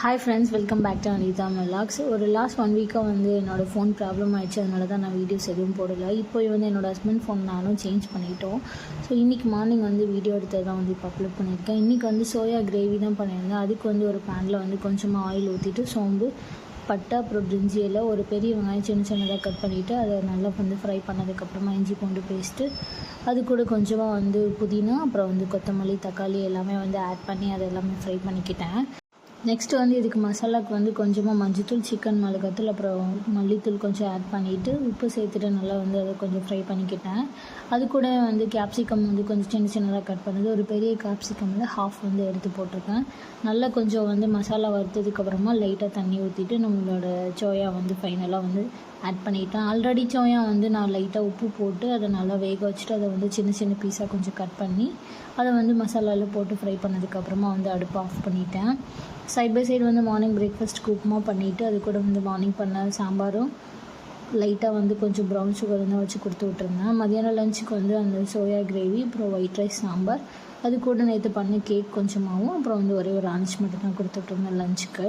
Hi friends, welcome back to Anitha vlogs. ஒரு last 1 வீக்காக வந்து என்னோடய ஃபோன் ப்ராப்ளம் ஆகிடுச்சு. அதனால தான் நான் வீடியோஸ் எதுவும் போடலை. இப்போ வந்து என்னோடய ஹஸ்பண்ட் ஃபோன் நானும் சேஞ்ச் பண்ணிட்டோம். ஸோ இன்றைக்கி மார்னிங் வந்து வீடியோ எடுத்து தான் வந்து இப்போ அப்லோட் பண்ணியிருக்கேன். இன்றைக்கி வந்து சோயா கிரேவி தான் பண்ணியிருந்தேன். அதுக்கு வந்து ஒரு பேனில் வந்து கொஞ்சமாக ஆயில் ஊற்றிட்டு சோம்பு, பட்டை, அப்புறம் பிரிஞ்சி இலை, ஒரு பெரிய வெங்காயம் சின்னதாக கட் பண்ணிவிட்டு அதை நல்லா வந்து ஃப்ரை பண்ணதுக்கப்புறமா இஞ்சி பூண்டு பேஸ்ட்டு, அது கூட கொஞ்சமாக வந்து புதினா, அப்புறம் வந்து கொத்தமல்லி, தக்காளி எல்லாமே வந்து ஆட் பண்ணி அதை எல்லாமே ஃப்ரை பண்ணிக்கிட்டேன். நெக்ஸ்ட்டு வந்து இதுக்கு மசாலாவுக்கு வந்து கொஞ்சமாக மஞ்சள்தூள், சிக்கன் மிளகாத்தூள், அப்புறம் மல்லித்தூள் கொஞ்சம் ஆட் பண்ணிவிட்டு உப்பு சேர்த்துட்டு நல்லா வந்து அதை கொஞ்சம் ஃப்ரை பண்ணிக்கிட்டேன். அது கூட வந்து கேப்சிகம் வந்து கொஞ்சம் சின்னதாக கட் பண்ணது, ஒரு பெரிய கேப்சிகமில் ஹாஃப் வந்து எடுத்து போட்டிருக்கேன். நல்லா கொஞ்சம் வந்து மசாலா வறுத்ததுக்கப்புறமா லைட்டாக தண்ணி ஊற்றிட்டு நம்மளோட சோயா வந்து ஃபைனலாக வந்து ஆட் பண்ணிட்டேன். ஆல்ரெடி சோயா வந்து நான் லைட்டாக உப்பு போட்டு அதை நல்லா வேக வச்சுட்டு அதை வந்து சின்ன பீஸாக கொஞ்சம் கட் பண்ணி அதை வந்து மசாலாவில் போட்டு ஃப்ரை பண்ணதுக்கப்புறமா வந்து அடுப்பை ஆஃப் பண்ணிட்டேன். சைட் பை சைடு வந்து மார்னிங் பிரேக்ஃபாஸ்ட்டுக்கு உப்புமா பண்ணிவிட்டு அது கூட வந்து மார்னிங் பண்ண சாம்பாரும் லைட்டாக வந்து கொஞ்சம் ப்ரௌன் சுகர் தான் வச்சு கொடுத்து விட்ருந்தேன். மதியானம் லஞ்சுக்கு வந்து அந்த சோயா கிரேவி, அப்புறம் ஒயிட் ரைஸ், சாம்பார், அது கூட நேற்று பண்ண கேக் கொஞ்சமாகவும், அப்புறம் வந்து ஒரே ஒரு ஆனிச் மட்டும் தான் கொடுத்து விட்ருந்தேன் லஞ்சுக்கு.